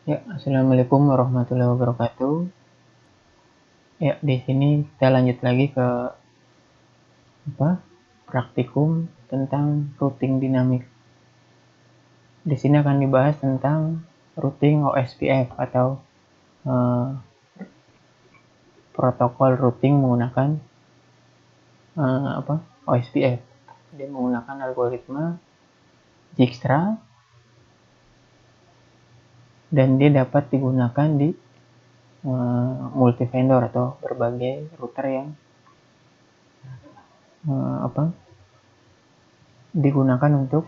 Ya, assalamualaikum warahmatullahi wabarakatuh. Ya, di sini kita lanjut lagi ke praktikum tentang routing dinamik. Di sini akan dibahas tentang routing OSPF atau eh, protokol routing menggunakan OSPF. Dia menggunakan algoritma Dijkstra dan dia dapat digunakan di multi vendor atau berbagai router yang digunakan untuk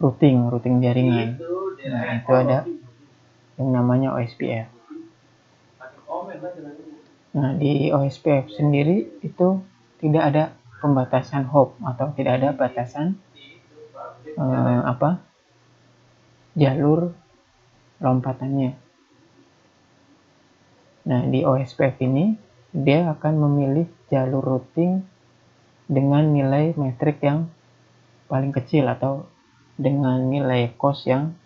routing jaringan. Nah, itu ada yang namanya OSPF. Nah, di OSPF sendiri itu tidak ada pembatasan hop atau tidak ada batasan jalur lompatannya. Nah, di OSPF ini dia akan memilih jalur routing dengan nilai metrik yang paling kecil atau dengan nilai cost yang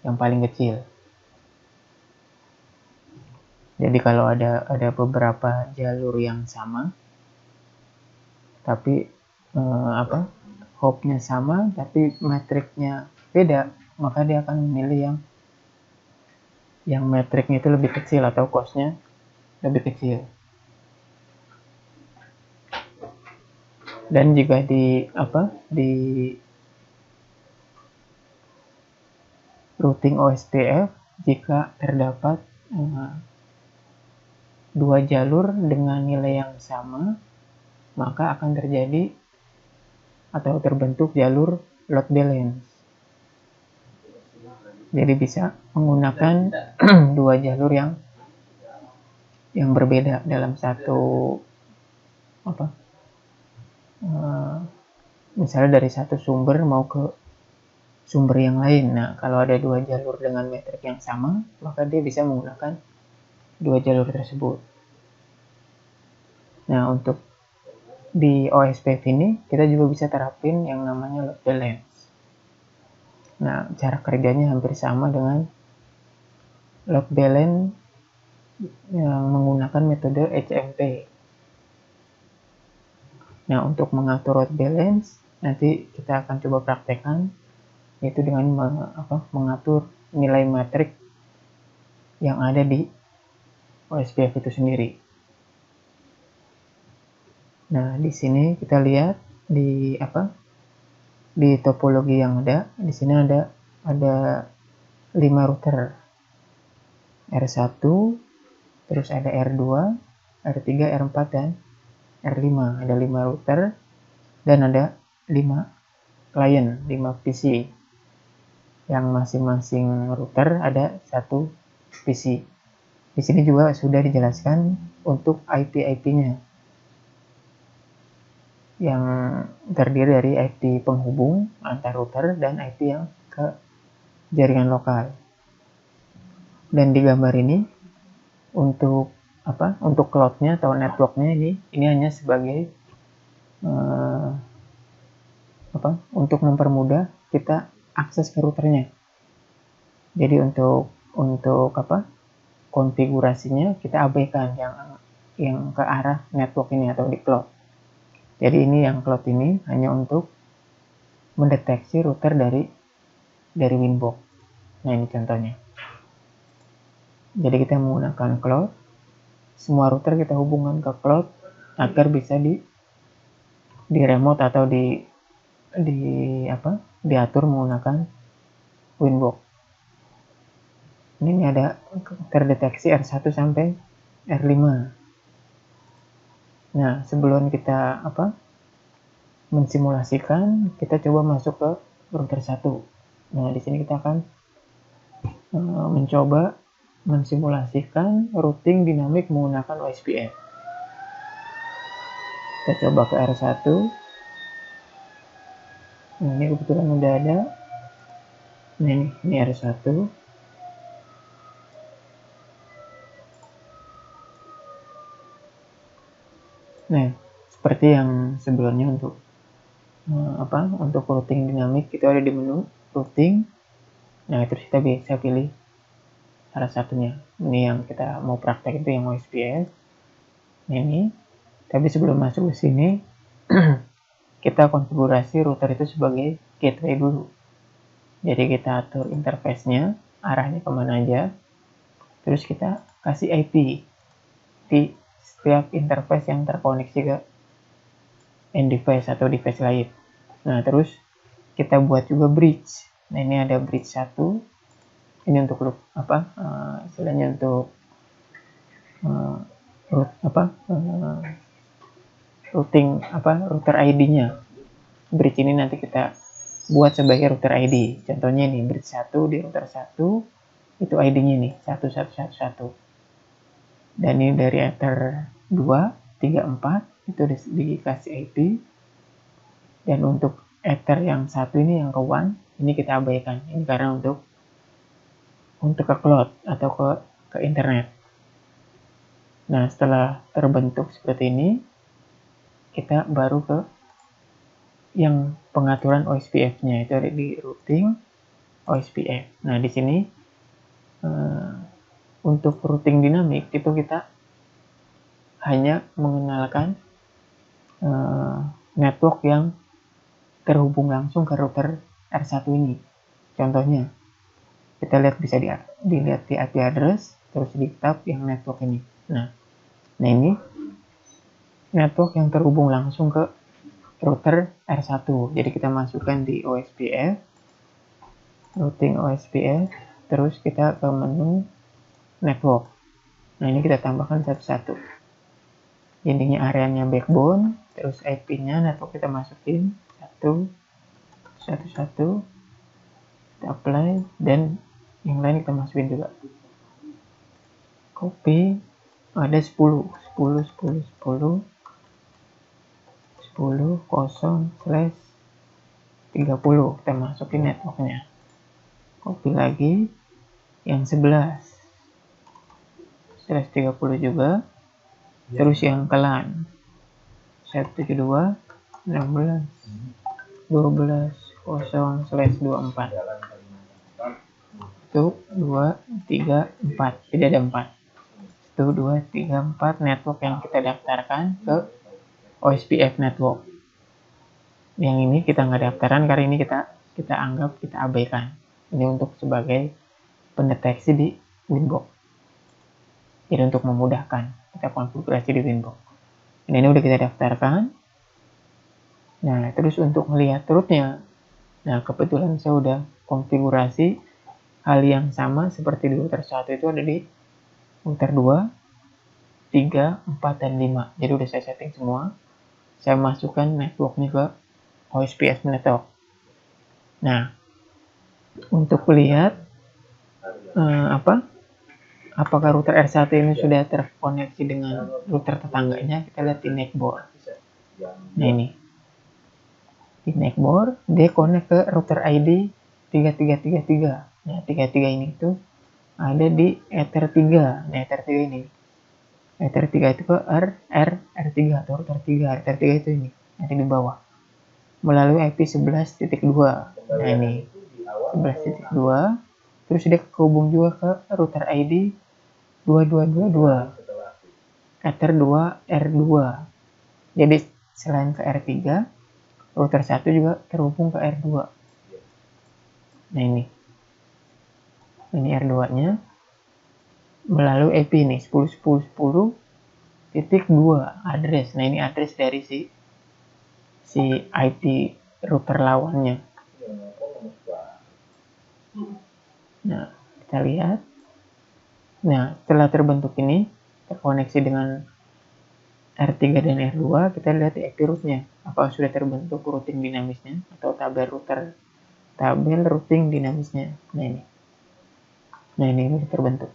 paling kecil. Jadi kalau ada beberapa jalur yang sama tapi hopnya sama tapi metriknya beda, maka dia akan memilih yang metriknya itu lebih kecil atau costnya lebih kecil. Dan jika di routing OSPF, jika terdapat dua jalur dengan nilai yang sama, maka akan terjadi atau terbentuk jalur load balance. Jadi bisa menggunakan dua jalur yang berbeda dalam satu misalnya dari satu sumber mau ke sumber yang lain. Nah, kalau ada dua jalur dengan metrik yang sama, maka dia bisa menggunakan dua jalur tersebut. Nah, untuk di OSPF ini kita juga bisa terapin yang namanya load balance. Nah, cara kerjanya hampir sama dengan load balance yang menggunakan metode HMP. Nah, untuk mengatur load balance nanti kita akan coba praktekkan, yaitu dengan mengatur nilai metrik yang ada di OSPF itu sendiri. Nah, di sini kita lihat di topologi yang ada, di sini ada 5 router. R1, terus ada R2, R3, R4 dan R5. Ada 5 router dan ada 5 client, 5 PC. Yang masing-masing router ada satu PC. Di sini juga sudah dijelaskan untuk IP-IP-nya, yang terdiri dari IP penghubung antar router dan IP yang ke jaringan lokal. Dan di gambar ini untuk cloud-nya atau network-nya ini hanya sebagai untuk mempermudah kita akses ke routernya. Jadi untuk konfigurasinya kita abaikan yang ke arah network ini atau di cloud. Jadi ini yang cloud ini hanya untuk mendeteksi router dari Winbox. Nah, ini contohnya. Jadi kita menggunakan cloud, semua router kita hubungkan ke cloud agar bisa di remote atau diatur menggunakan Winbox. Ini ada terdeteksi R1 sampai R5. Nah, sebelum kita mensimulasikan, kita coba masuk ke router 1. Nah, di sini kita akan mencoba mensimulasikan routing dinamik menggunakan OSPF. Kita coba ke R1. Nah, ini kebetulan udah ada. Nah, ini R1. Nah, seperti yang sebelumnya untuk routing dinamik, itu ada di menu routing. Nah, terus kita bisa pilih salah satunya. Ini yang kita mau praktek itu yang OSPF. Ini. Tapi sebelum masuk ke sini, kita konfigurasi router itu sebagai gateway dulu. Jadi kita atur interface-nya, arahnya kemana aja. Terus kita kasih IP di setiap interface yang terkoneksi ke end device atau device lain. Nah, terus kita buat juga bridge. Nah, ini ada bridge 1. Ini untuk istilahnya untuk router ID-nya. Bridge ini nanti kita buat sebagai router ID. Contohnya nih, bridge 1 di router 1 itu ID-nya nih 1111. Dan ini dari ether 2, 3, 4 itu dikasih IP. Dan untuk ether yang satu ini yang ke WAN ini kita abaikan. Ini karena untuk ke cloud atau ke internet. Nah, setelah terbentuk seperti ini, kita baru ke yang pengaturan OSPF-nya, itu ada di routing OSPF. Nah, di sini untuk routing dinamik itu kita hanya mengenalkan network yang terhubung langsung ke router R1 ini. Contohnya, kita lihat bisa dilihat di IP address, terus di tab yang network ini. Nah ini network yang terhubung langsung ke router R1. Jadi kita masukkan di OSPF, routing OSPF, terus kita ke menu network. Nah, ini kita tambahkan satu-satu. Intinya areanya backbone, terus IP-nya network kita masukin satu-satu, kita apply, dan yang lain kita masukin juga. Copy, ada 10 0/30 kita masukin networknya. Copy lagi yang 11/30 juga, terus yang ke LAN 172.16.12.0/24 itu 2, 3, 4, tidak ada 4. Itu 2, 3, 4 network yang kita daftarkan ke OSPF network. Yang ini kita nggak daftarkan karena ini kita anggap kita abaikan. Ini untuk sebagai pendeteksi di Winbox. Jadi untuk memudahkan kita konfigurasi di Winbox. Ini udah kita daftarkan. Nah, terus untuk melihat rootnya, nah kebetulan saya udah konfigurasi hal yang sama seperti di router 1 itu ada di router 2, 3, 4, dan 5. Jadi udah saya setting semua. Saya masukkan networknya ke OSPF network. Nah, untuk lihat apakah router R1 ini sudah terkoneksi dengan router tetangganya, kita lihat di neckboard. Nah, ini di neckboard dia connect ke router ID 3333. Nah, 33 ini tuh ada di ether 3. Nah, ether 3 ini. Ether 3 itu ke R3 atau router 3. Ether 3 itu ini, nanti di bawah. Melalui IP 11.2. Nah, ini 11.2. Terus dia kehubung juga ke router ID 2222. Ether 2 R2. Jadi selain ke R3, router 1 juga terhubung ke R2. Nah, ini R2-nya melalui IP ini 10.10.10.2 address. Nah, ini address dari si IP router lawannya. Nah, kita lihat. Nah, setelah terbentuk ini terkoneksi dengan R3 dan R2, kita lihat di IP rootnya. Apakah sudah terbentuk routing dinamisnya atau tabel routing dinamisnya. Nah, ini sudah terbentuk.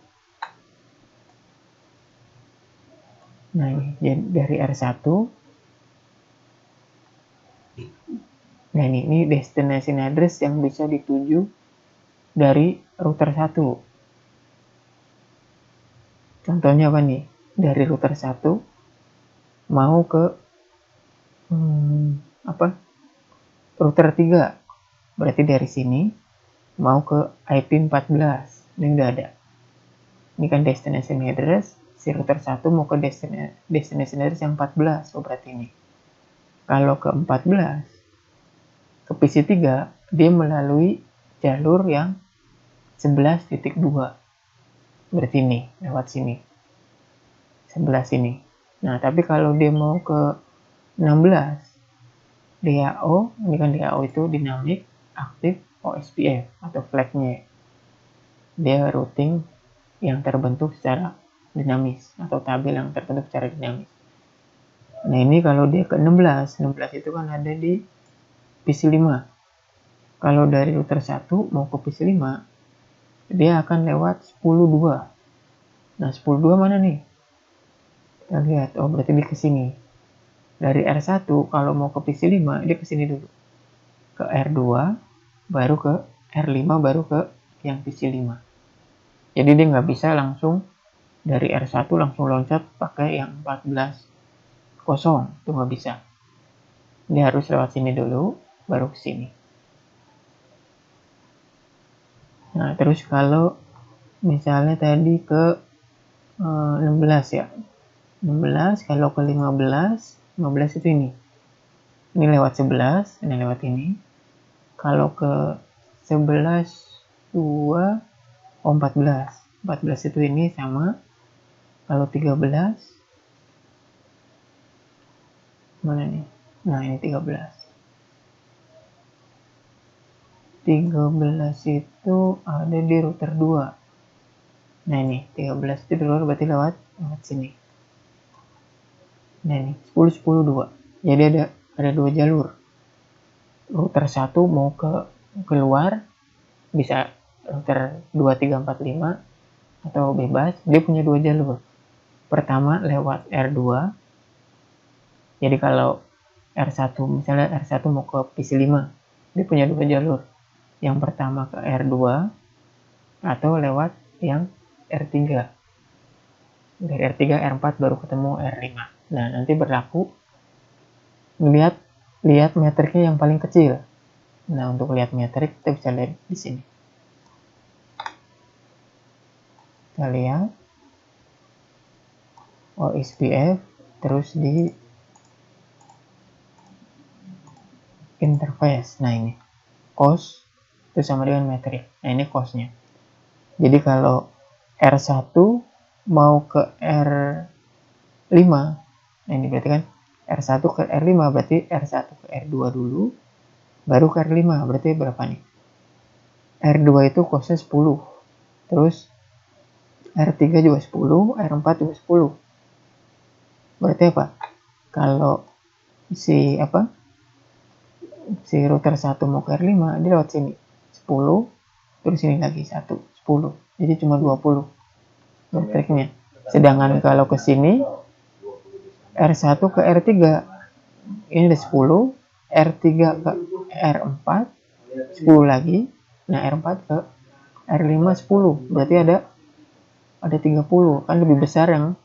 Nah, ini dari R1. Nah, ini destination address yang bisa dituju dari router 1. Contohnya apa nih? Dari router 1 mau ke router 3. Berarti dari sini mau ke IP 14. Ini udah ada. Ini kan destination address, si router 1 mau ke destination address yang 14. Oh, berarti ini. Kalau ke 14, ke PC3, dia melalui jalur yang 11.2. Berarti ini, lewat sini. 11 ini. Nah, tapi kalau dia mau ke 16, DAO, ini kan DAO itu Dynamic Active OSPF atau flagnya. Dia routing yang terbentuk secara dinamis atau tabel yang terbentuk secara dinamis. Nah, ini kalau dia ke 16 itu kan ada di PC5. Kalau dari router 1 mau ke PC5, dia akan lewat 10.2. Nah, 10.2 mana nih? Kita lihat, oh berarti dia ke sini. Dari R1 kalau mau ke PC5, dia ke sini dulu. Ke R2, baru ke R5, baru ke yang PC5. Jadi dia nggak bisa langsung dari R1 langsung loncat pakai yang 14 kosong, itu nggak bisa. Dia harus lewat sini dulu, baru ke sini. Nah, terus kalau misalnya tadi ke 16 ya. 16, kalau ke 15 itu ini. Ini lewat 11, ini lewat ini. Kalau ke 11, 2, oh 14. 14 itu ini sama. Kalau 13, mana nih? Nah, ini 13. 13 itu ada di router 2. Nah, ini 13 itu dulu berarti lewat sini. Nah, ini 10 10 2. Jadi ada dua jalur. Router 1 mau ke keluar bisa router 2 3 4 5 atau bebas. Dia punya dua jalur. Pertama lewat R2. Jadi kalau R1 misalnya R1 mau ke PC5, dia punya dua jalur. Yang pertama ke R2 atau lewat yang R3. Dari R3 R4 baru ketemu R5. Nah, nanti berlaku lihat metriknya yang paling kecil. Nah, untuk lihat metrik kita bisa lihat di sini. Kita lihat OSPF terus di interface. Nah, ini cost itu sama dengan metrik. Nah, ini costnya. Jadi kalau R1 mau ke R5, nah ini berarti kan R1 ke R5 berarti R1 ke R2 dulu, baru ke R5, berarti berapa nih? R2 itu costnya 10, terus R3 juga 10, R4 juga 10. Berarti apa? Kalau si router 1 mau ke R5, dia lewat sini 10, terus ini lagi 1, 10. Jadi cuma 20 metriknya. Sedangkan kalau ke sini R1 ke R3 ini ada 10, R3 ke R4 10 lagi. Nah, R4 ke R5 10. Berarti ada 30. Kan lebih besar yang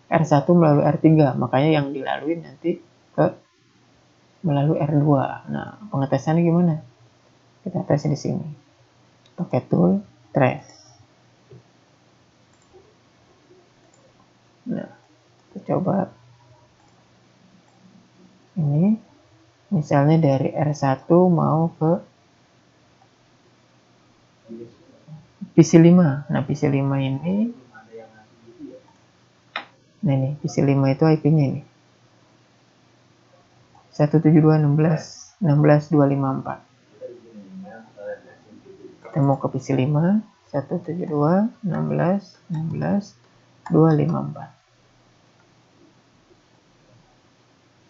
R1 melalui R3. Makanya yang dilalui nanti melalui R2. Nah, pengetesannya gimana? Kita tes di sini. Pakai tool trace. Nah, kita coba ini misalnya dari R1 mau ke PC5. Nah, PC5 ini nah ini PC5 itu IP-nya ini 172.16.16.254. Kita mau ke PC5 172.16.16.254.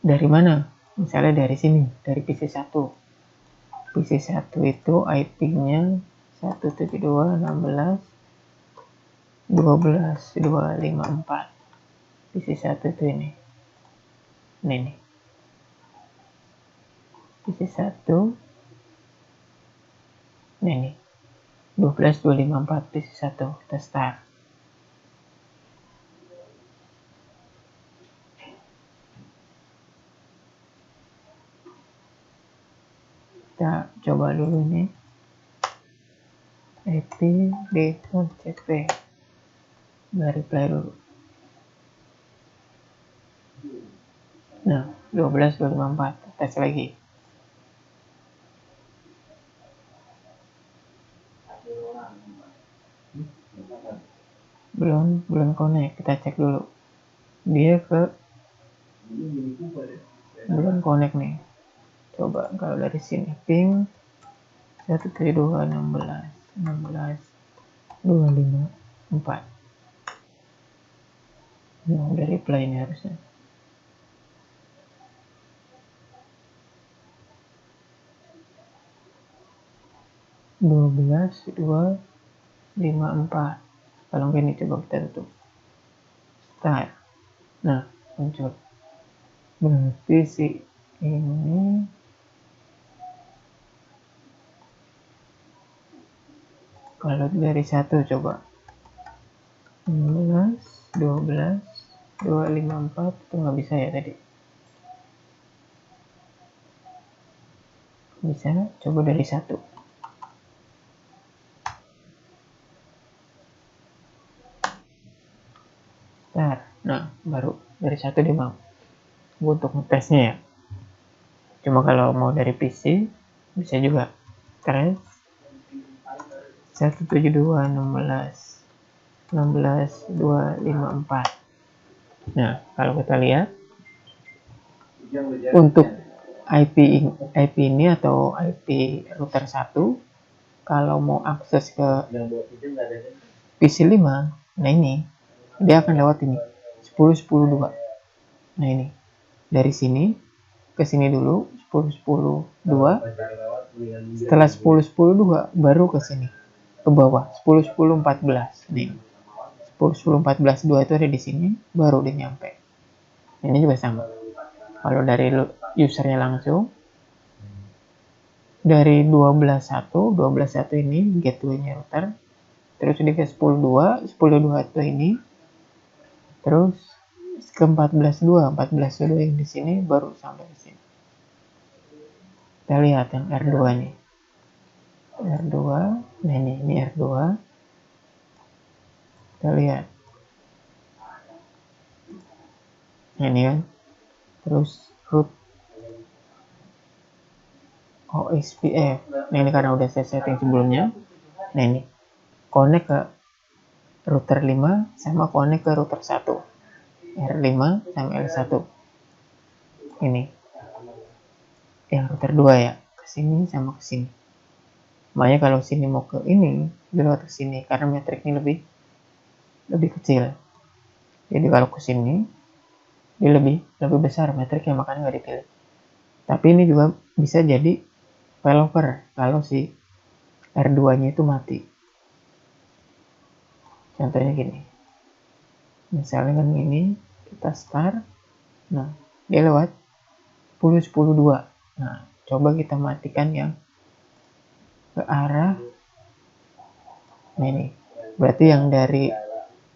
Dari mana? Misalnya dari sini, dari PC1. PC1 itu IP-nya 172.16.12.254. PC1 itu ini. Ini. PC1. Ini. 12.254 PC1. Kita start. Kita coba dulu ini. IP D.cp. Dari play dulu. Nah, 12.254. Tes lagi. Belum connect. Kita cek dulu. Dia belum connect nih. Coba kalau dari sini ping 172.16.254. Nah, udah reply ini harusnya. (12.254). Kalau gini coba kita tutup. Start. Nah, muncul. Berarti si ini kalau dari 1 coba 16, 12, 254 itu nggak bisa ya tadi. Bisa, coba dari 1. Start. Nah, baru dari 1 dia mau. Untuk ngetesnya ya. Cuma kalau mau dari PC bisa juga. Terus 172.16.254. Nah, kalau kita lihat untuk IP ini atau IP router 1, kalau mau akses ke PC 5, nah ini dia akan lewat ini 10.10.2. Nah ini dari sini ke sini dulu 10.10.2. Setelah 10.10.2 baru ke sini ke bawah 10.10.14. Nih 10.10.14.2 itu ada di sini, baru dia nyampe. Ini juga sama. Kalau dari usernya langsung dari 12.1 ini gateway-nya router, terus ini ke 10.2 itu ini, terus ke 14.2 yang di sini baru sampai ke sini. Kita lihat yang R2 nih. R2, nah ini R2. Kita lihat. Nah, ini kan. Terus root OSPF. Nah, ini karena udah saya setting sebelumnya. Nah, ini connect ke router 5 sama connect ke router 1. R5 sama L1. Ini. Yang router 2 ya. Ke sini sama ke sini. Makanya kalau sini mau ke ini, dia lewat ke sini karena metriknya lebih kecil. Jadi kalau ke sini dia lebih besar metriknya, makanya nggak dipilih. Tapi ini juga bisa jadi failover kalau si R2-nya itu mati. Contohnya gini. Misalnya kan ini kita start. Nah, dia lewat 10.10.2. Nah, coba kita matikan yang ke arah ini. Berarti yang dari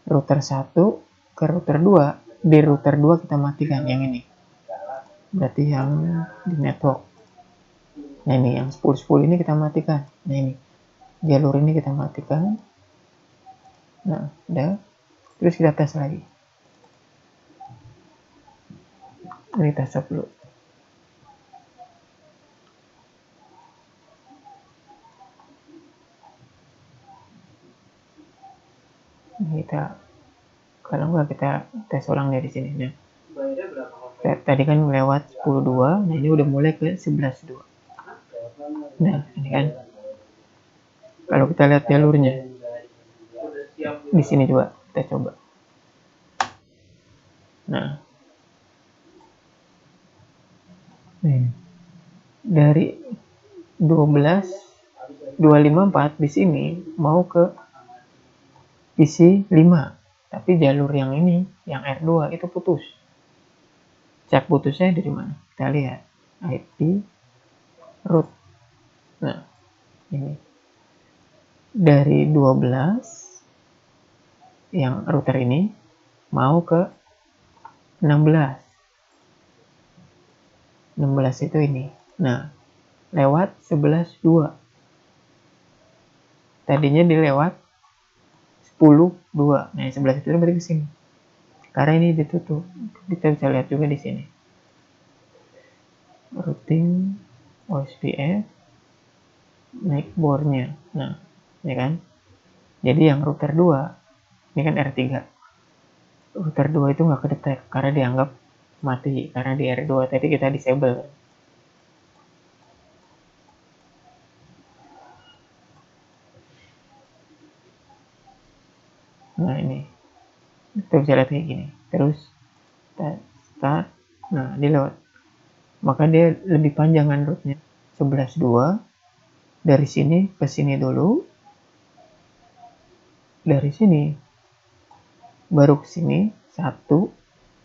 router 1 ke router 2, di router 2 kita matikan yang ini. Berarti yang di network. Nah, ini yang 10.10 ini kita matikan. Nah, ini jalur ini kita matikan. Nah, udah. Terus kita tes lagi. Ini kita stop dulu. Kita kalau nggak kita tes ulang dari sini. Nah, tadi kan lewat 10.2, nah ini udah mulai ke 11.2. Nah, ini kan kalau kita lihat jalurnya di sini juga kita coba. Nah, dari 12.254 di sini mau ke PC 5, tapi jalur yang ini, yang R2 itu putus. Cek putusnya dari mana? Kita lihat IP root. Nah, ini dari 12 yang router ini mau ke 16 itu ini. Nah, lewat 11.2. tadinya dilewat 10, 2. Nah, 11 itu berarti ke sini. Karena ini ditutup. Kita bisa lihat juga di sini. Routing OSPF naik bornya. Nah, ya kan? Jadi yang router 2, ini kan R3. Router 2 itu nggak kedetek karena dianggap mati. Karena di R2 tadi kita disable. Nah, ini. Kita bisa lihat kayak gini. Terus, start. Nah, dia lewat. Maka dia lebih panjangan route-nya. 11.2. Dari sini ke sini dulu. Dari sini baru ke sini 1,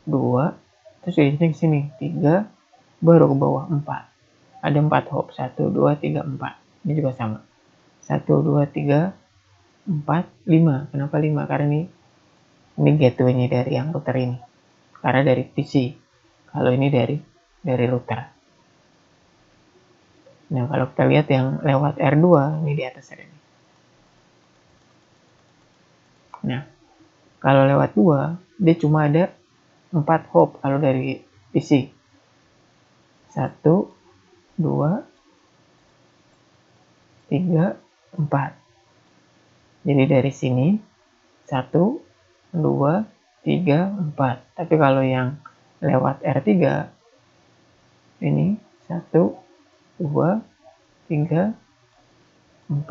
2, terus dari sini ke sini 3, baru ke bawah 4. Ada 4 hop, 1, 2, 3, 4. Ini juga sama. 1, 2, 3, 4, 5. Kenapa 5? Karena ini gateway-nya dari yang router ini. Karena dari PC. Kalau ini dari router. Nah, kalau kita lihat yang lewat R2, ini di atas ada ini. Nah, kalau lewat 2, dia cuma ada 4 hop kalau dari PC. 1, 2, 3, 4. Jadi dari sini 1, 2, 3, 4. Tapi kalau yang lewat R3 ini 1, 2, 3, 4,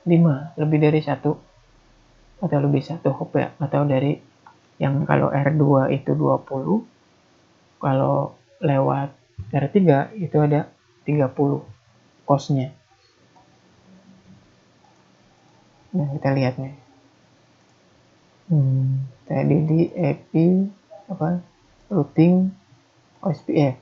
5. Lebih dari 1 atau lebih 1 hop ya, atau dari yang kalau R2 itu 20, kalau lewat R3 itu ada 30 cost-nya. Nah, kita lihat nih. Tadi di IP routing OSPF.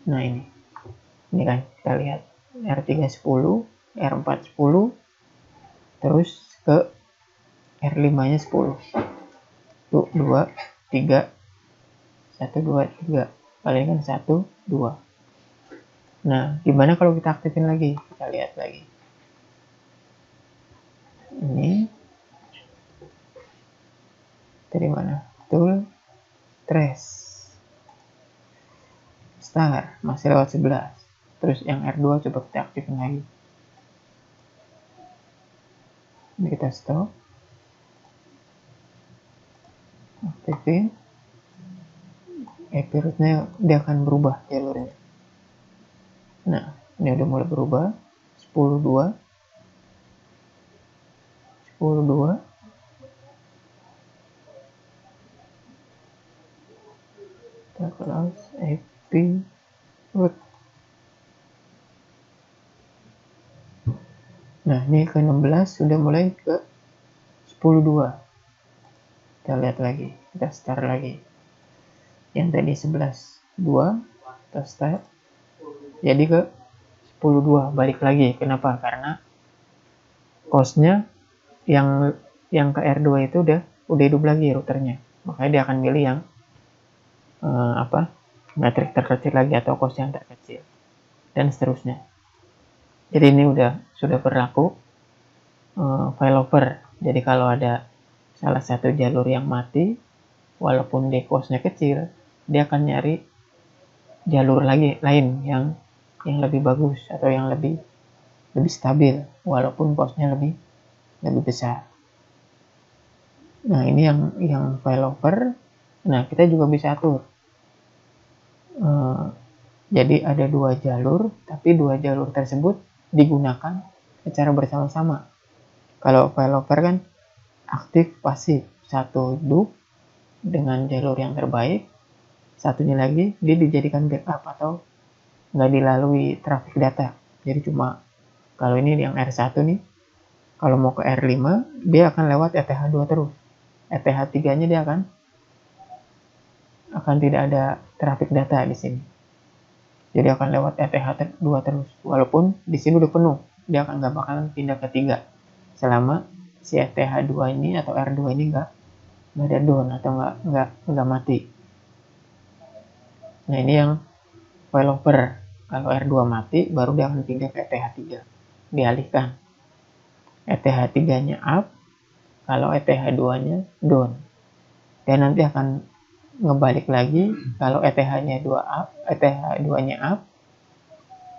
Nah, ini kan kita lihat R3 10, R4 10, terus ke R5-nya 10. Tuh 2, 3, 1, 2, 3. Paling kan 1, 2. Nah, gimana kalau kita aktifin lagi? Kita lihat lagi. Ini dari mana? Tool, trace, star, masih lewat 11. Terus yang R2 coba kita aktifin lagi. Ini kita stop. Aktifin. IP route-nya dia akan berubah jalurnya. Nah, ini udah mulai berubah. 10, 2. 10, 2. Kita close IP route. Nah, ini ke 16 sudah mulai ke 10, 2. Kita lihat lagi, kita start lagi. Yang tadi 11, 2, kita start. Jadi ke 10, 2, balik lagi. Kenapa? Karena cost-nya yang ke R2 itu udah hidup lagi routernya. Makanya dia akan milih yang metrik terkecil lagi atau cost yang terkecil. Dan seterusnya. Jadi ini sudah berlaku failover. Jadi kalau ada salah satu jalur yang mati, walaupun dia cost-nya kecil, dia akan nyari jalur lain yang lebih bagus atau yang lebih stabil, walaupun cost-nya lebih besar. Nah, ini yang failover. Nah, kita juga bisa atur. Jadi ada 2 jalur, tapi 2 jalur tersebut digunakan secara bersama-sama. Kalau failover kan aktif pasif, satu hidup dengan jalur yang terbaik, satunya lagi dia dijadikan backup atau nggak dilalui traffic data. Jadi cuma kalau ini yang R1 nih, kalau mau ke R5 dia akan lewat ETH2 terus. ETH3-nya dia akan tidak ada traffic data di sini. Jadi akan lewat ETH2 terus. Walaupun di sini udah penuh, dia akan nggak bakalan pindah ke 3 selama si ETH2 ini atau R2 ini nggak ada down atau nggak mati. Nah, ini yang failover. Kalau R2 mati, baru dia akan pindah ke ETH3. Dialihkan. ETH3-nya up, kalau ETH2-nya down. Dan nanti akan ngebalik lagi, kalau ETH-nya 2 up, ETH2-nya up,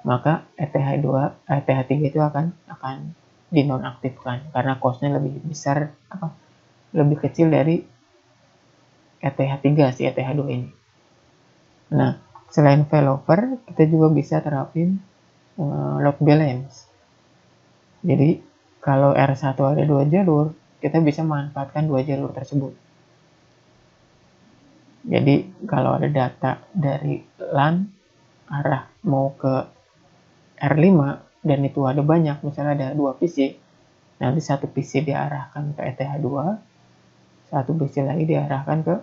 maka ETH3 itu akan dinonaktifkan karena cost-nya lebih besar, lebih kecil dari ETH3 si ETH2 ini. Nah, selain failover, kita juga bisa terapin load balance. Jadi, kalau R1 ada 2 jalur, kita bisa manfaatkan 2 jalur tersebut. Jadi, kalau ada data dari LAN arah mau ke R5 dan itu ada banyak, misalnya ada 2 PC, nanti satu PC diarahkan ke ETH2, satu PC lagi diarahkan ke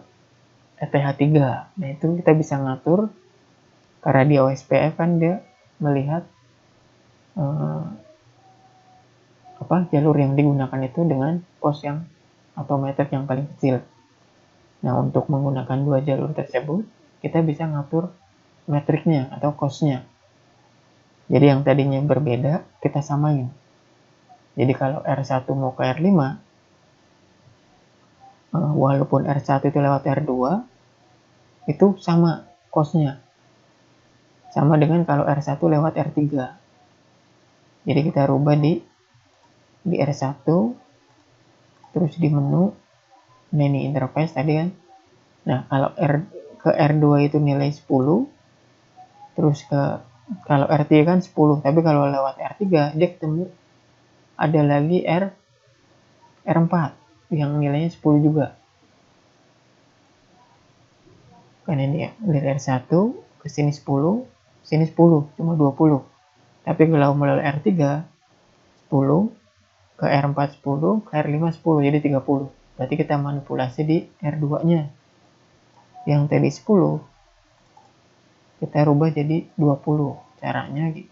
ETH3. Nah, itu kita bisa ngatur karena di OSPF kan dia melihat jalur yang digunakan itu dengan cost yang atau meter yang paling kecil. Nah, untuk menggunakan 2 jalur tersebut, kita bisa ngatur metriknya atau cost-nya. Jadi yang tadinya berbeda, kita samain. Jadi kalau R1 mau ke R5, walaupun R1 itu lewat R2, itu sama cost-nya. Sama dengan kalau R1 lewat R3. Jadi kita rubah di R1, terus di menu, ini interface tadi kan. Nah, kalau ke R2 itu nilai 10, terus kalau R3 kan 10, tapi kalau lewat R3, dia ketemu ada lagi R4 yang nilainya 10 juga. Kan ini ya, dari R1 ke sini 10, sini 10, cuma 20. Tapi kalau melalui R3, 10, ke R4 10, ke R5 10, jadi 30. Berarti kita manipulasi di R2-nya. Yang tadi 10, kita rubah jadi 20. Caranya gitu.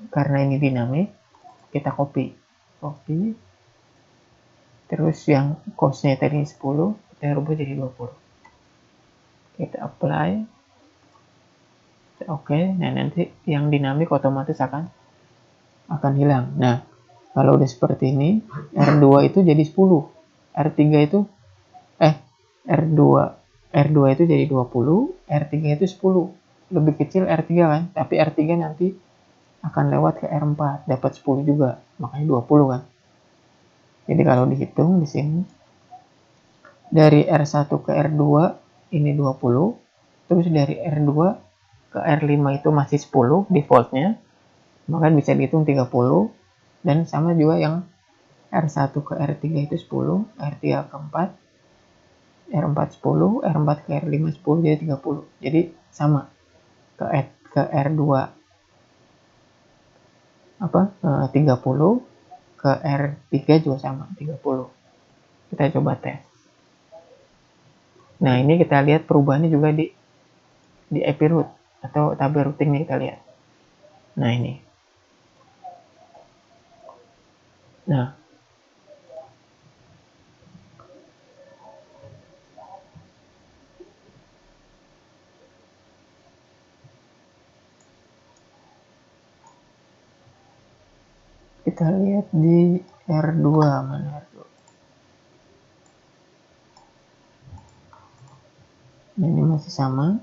Karena ini dinamik, kita copy. Terus yang cost-nya tadi 10, kita rubah jadi 20. Kita apply. Oke, nah nanti yang dinamik otomatis akan hilang. Nah, kalau udah seperti ini, R2 itu jadi 10. R3 itu R2 itu jadi 20, R3 itu 10. Lebih kecil R3 kan, tapi R3 nanti akan lewat ke R4, dapat 10 juga, makanya 20 kan. Jadi kalau dihitung di sini, dari R1 ke R2 ini 20, terus dari R2 ke R5 itu masih 10 defaultnya, maka bisa dihitung 30, dan sama juga yang R1 ke R3 itu 10, R3 ke 4, R4 10, R4 ke R5 10, jadi 30. Jadi sama ke R2 30, ke R3 juga sama 30. Kita coba tes. Nah, ini kita lihat perubahannya juga di IP root atau tabel routing nih kita lihat. Nah, ini. Nah, kita lihat di R2 mana R2. Nah, ini masih sama.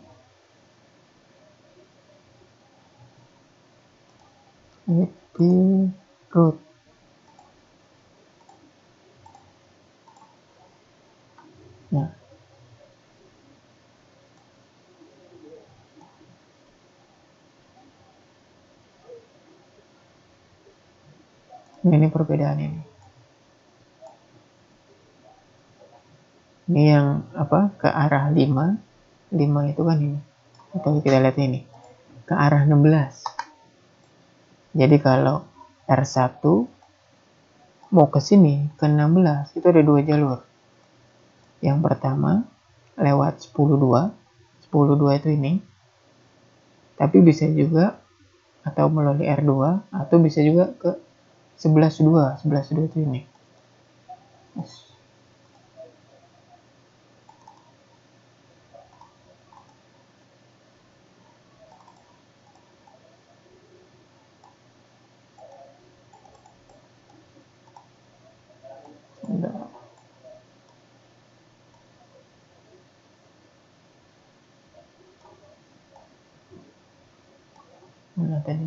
IP root. Nah, ini perbedaan ini. Ini yang ke arah 5 itu kan ini. Atau kita lihat ini ke arah 16. Jadi kalau R1 mau ke sini ke 16 itu ada 2 jalur. Yang pertama lewat 10.2 itu ini. Tapi bisa juga atau melalui R2 atau bisa juga ke 11.2 itu ini. Nah tadi,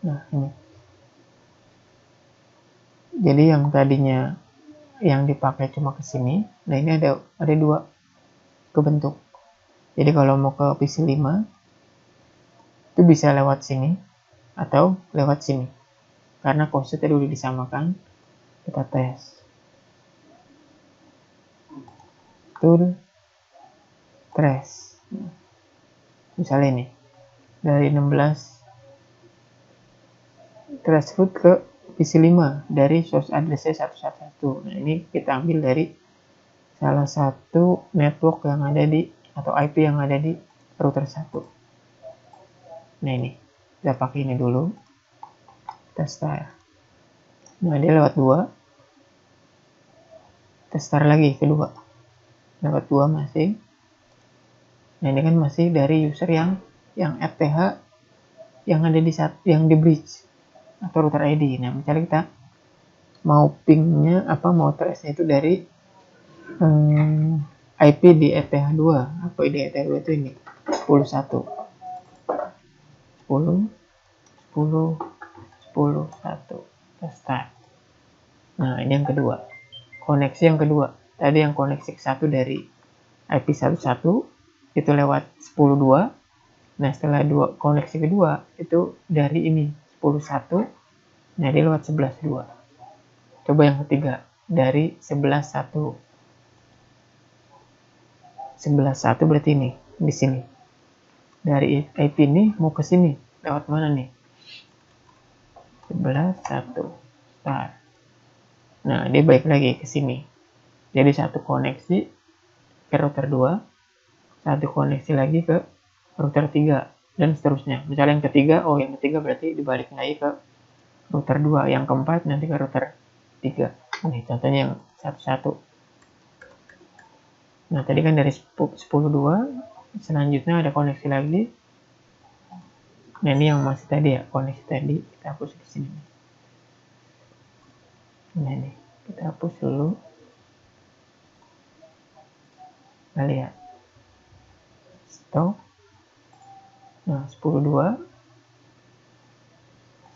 nah ini. Jadi yang tadinya yang dipakai cuma ke sini, nah ini ada dua kebentuk. Jadi kalau mau ke PC 5 itu bisa lewat sini atau lewat sini. Karena cost tadi udah disamakan, kita tes. Tool trace. Misalnya ini dari 16 trace root ke PC 5 dari source address-nya 111. Nah, ini kita ambil dari salah satu network yang ada di atau IP yang ada di router 1. Nah, ini kita pakai ini dulu. Kita start. Nah, dia lewat 2. Kita start lagi kedua. Lewat 2 masih. Nah, ini kan masih dari user yang RTH yang ada yang di bridge atau router ID. Nah, misalnya kita mau pingnya mau trace-nya itu dari IP di ETH2 atau di ETH2 itu ini 10.1 10 10 10 1 start. Nah, ini yang kedua, koneksi yang kedua. Tadi yang koneksi ke 1 dari IP 11 itu lewat 10.2. Nah, setelah koneksi kedua itu dari ini 10.1. Nah, dia lewat 11.2. Coba yang ketiga dari 11.1. 11.1 berarti ini di sini. Dari IP ini mau ke sini lewat mana nih? 11.1 start. Nah, dia balik lagi ke sini. Jadi satu koneksi ke router 2, satu koneksi lagi ke router 3 dan seterusnya. Misalnya yang ketiga, yang ketiga berarti dibalik lagi ke router 2, yang keempat nanti ke router 3. Ini contohnya yang 11. Nah, tadi kan dari 10.2, selanjutnya ada koneksi lagi. Nah, ini yang masih tadi ya, koneksi tadi kita hapus di sini. Nah, ini kita hapus dulu. Kita lihat. Stop. Nah, 10.2.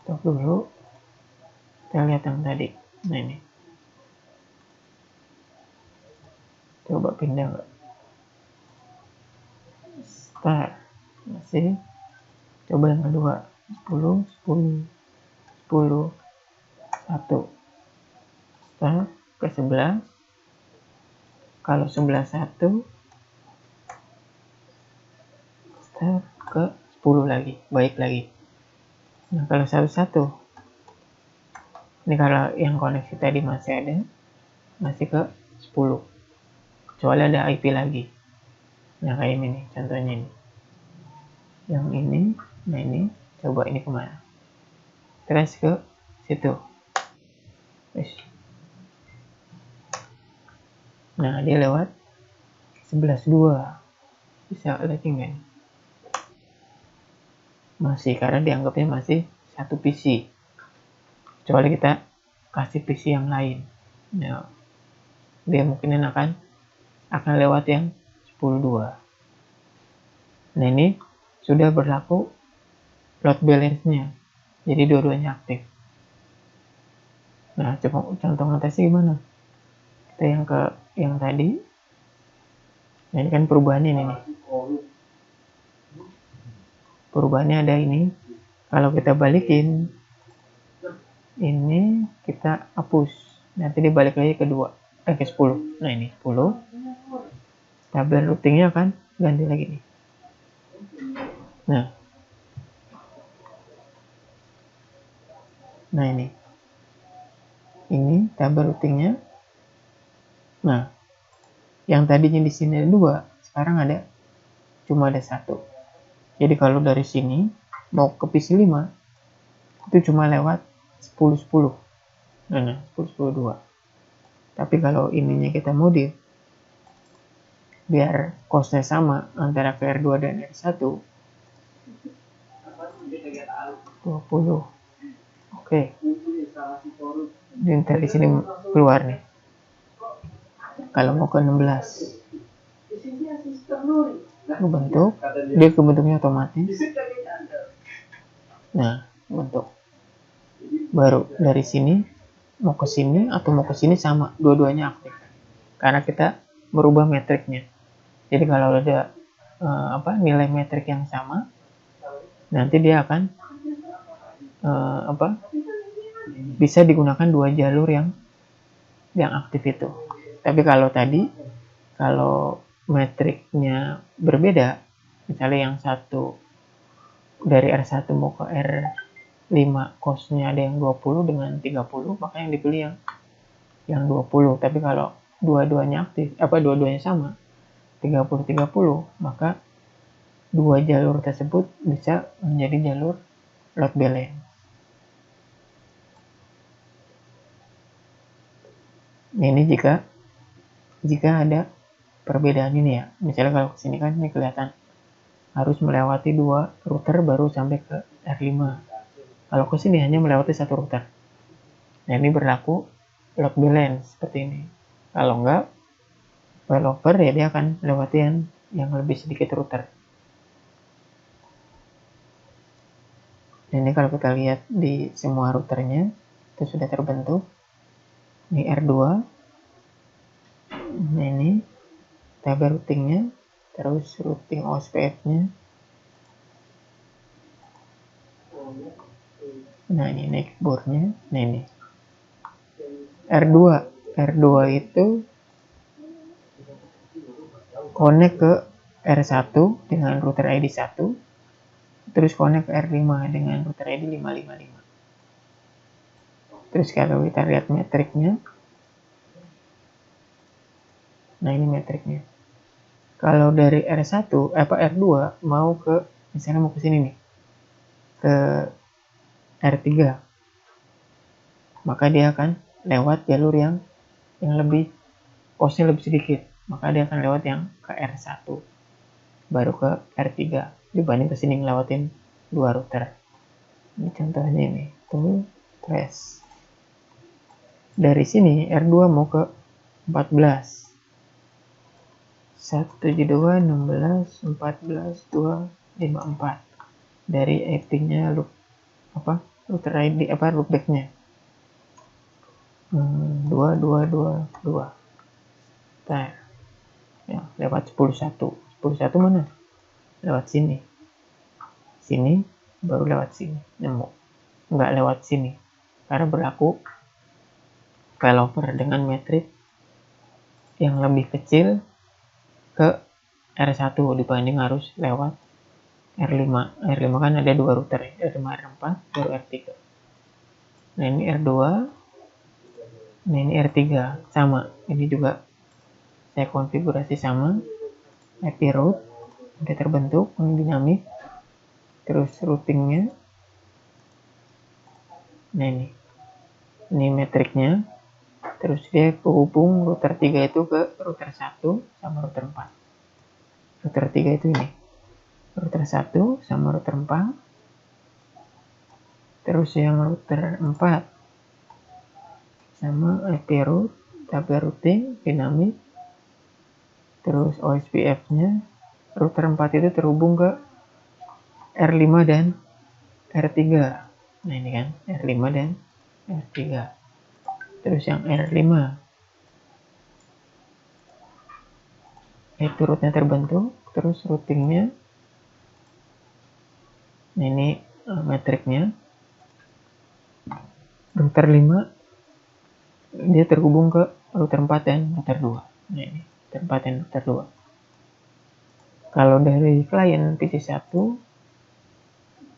Stop dulu. Kita lihat yang tadi. Nah, ini. Coba pindah nggak? Start. Masih. Coba yang kedua. 10, 10, 10, 1. Start ke 11. Kalau 11.1 start ke 10 lagi, baik lagi. Nah, kalau 11.1 ini kalau yang koneksi tadi masih ada, masih ke 10, kecuali ada IP lagi. Nah, kayak ini nih, contohnya ini. Yang ini, nah ini, coba ini kemana? Trace ke situ. Nah, dia lewat 11.2. Bisa lagi nggak? Masih, karena dianggapnya masih satu PC. Kecuali kita kasih PC yang lain. Nah, dia mungkin akan lewat yang 10.2. Nah, ini sudah berlaku load balance-nya. Jadi dua-duanya aktif. Nah, coba contoh ngetesnya gimana? Kita yang tadi. Nah, ini kan perubahannya ini nih. Perubahannya ada ini. Kalau kita balikin ini, kita hapus. Nanti dia balik lagi ke 10. Nah, ini 10. Tabel routingnya kan ganti lagi nih. Nah ini tabel routingnya. Nah, yang tadinya di sini ada 2, sekarang cuma ada 1. Jadi kalau dari sini mau ke PC 5 itu cuma lewat 10.10. Nah, 10.10.2. Tapi kalau ininya kita modif biar costnya sama antara VR2 dan R1 20. Oke. Dari sini keluar nih. Kalau mau ke 16 bentuk, dia kebentuknya otomatis. Nah, bentuk. Baru dari sini mau ke sini atau mau ke sini sama, dua-duanya aktif. Karena kita merubah metriknya. Jadi kalau ada nilai metrik yang sama, nanti dia akan bisa digunakan dua jalur yang aktif itu. Tapi kalau metriknya berbeda, misalnya yang satu dari R1 mau ke R5 costnya ada yang 20 dengan 30, maka yang dipilih yang 20. Tapi kalau dua-duanya aktif, dua-duanya sama 30-30, maka dua jalur tersebut bisa menjadi jalur load balance. Ini jika ada perbedaan ini ya. Misalnya kalau kesini kan ini kelihatan harus melewati dua router baru sampai ke R5. Kalau kesini hanya melewati satu router. Nah, ini berlaku load balance seperti ini. Kalau enggak, failover ya dia akan lewati yang lebih sedikit router. Nah, ini kalau kita lihat di semua routernya itu sudah terbentuk. Ini R2. Nah, ini tab routingnya, terus routing OSPF-nya. Nah, ini netboardnya. Nah, ini R2 itu connect ke R1 dengan router ID 1, terus connect ke R5 dengan router ID 555. Terus kalau kita lihat metriknya, nah ini metriknya. Kalau dari R1 R2 mau ke, misalnya mau ke sini nih, ke R3, maka dia akan lewat jalur yang lebih costnya lebih sedikit, maka dia akan lewat yang ke R1 baru ke R3 dibanding ke sini ngelewatin dua router. Ini contohnya ini, tuh trace. Dari sini R2 mau ke 14 172 16 14 254 dari IP-nya router ID loopback-nya 2222. Nah, ya, lewat 101 mana? Lewat sini baru lewat sini nemu, nggak lewat sini karena berlaku failover dengan metrik yang lebih kecil ke R1 dibanding harus lewat R5 kan ada dua router, R5 R4 baru R3. Nah, ini R2, nah ini R3 sama, ini juga saya konfigurasi sama, IP route udah terbentuk, ini dinamik, terus routingnya. Nah, ini metriknya, terus dia kehubung router 3 itu ke router 1 sama router 4. Router 3 itu ini, router 1 sama router 4, terus yang router 4 sama IP route, tab routing, dinamik, terus OSPF-nya. Router 4 itu terhubung ke R5 dan R3. Nah, ini kan R5 dan R3. Terus yang R5 itu route-nya terbentuk, terus routingnya. Nah, ini metriknya. Router 5 dia terhubung ke router 4 dan router 2. Nah, ini router 4 dan router 2. Kalau dari klien PC1,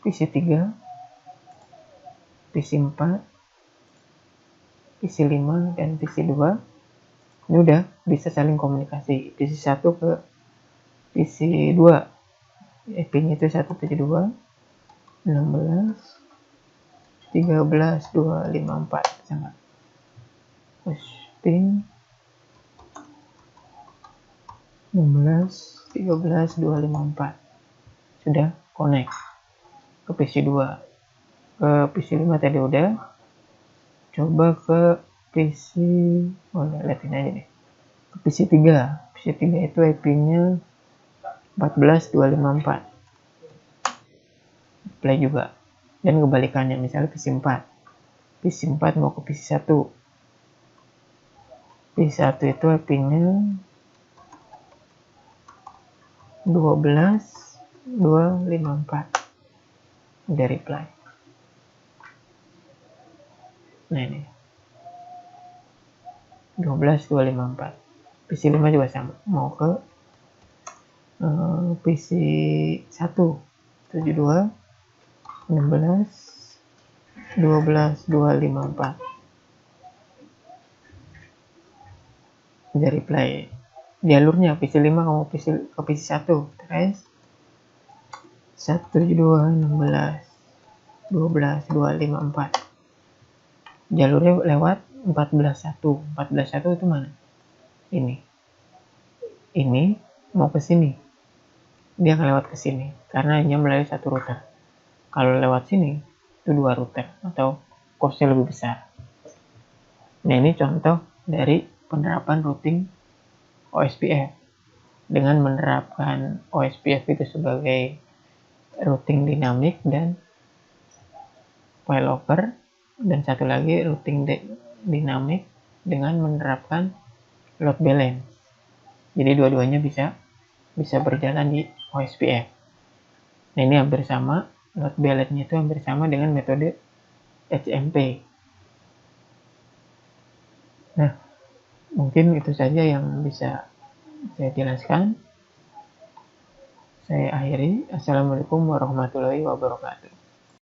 PC3, PC4, PC5, dan PC2 ini udah bisa saling komunikasi. PC1 ke PC2 IP-nya itu 172 16 13 254 sama. Terus ping 16 13 254 sudah connect ke PC2. Ke PC5 tadi udah. Coba ke PC, liatin aja nih. Ke PC3 itu IP-nya 14 254. Play juga. Dan kebalikannya, misalnya PC4 mau ke PC1. PC1 itu IP-nya 12.254. Udah reply. Nah ini 12.254. PC5 juga sama, mau ke PC1 72.16.12.254. Udah reply. Jalurnya PC5 kamu ke PC1 terus 172.16.12.254. Jalurnya lewat 14.1. 14.1 itu mana? Ini mau ke sini. Dia akan lewat ke sini karena hanya melalui satu router. Kalau lewat sini itu 2 router atau cost-nya lebih besar. Nah, ini contoh dari penerapan routing OSPF. Dengan menerapkan OSPF itu sebagai routing dinamik dan failover, dan satu lagi routing dinamik dengan menerapkan load balance. Jadi dua-duanya bisa berjalan di OSPF. Nah, ini hampir sama, load balance-nya itu hampir sama dengan metode HMP. Nah, mungkin itu saja yang bisa saya jelaskan. Saya akhiri. Assalamualaikum warahmatullahi wabarakatuh.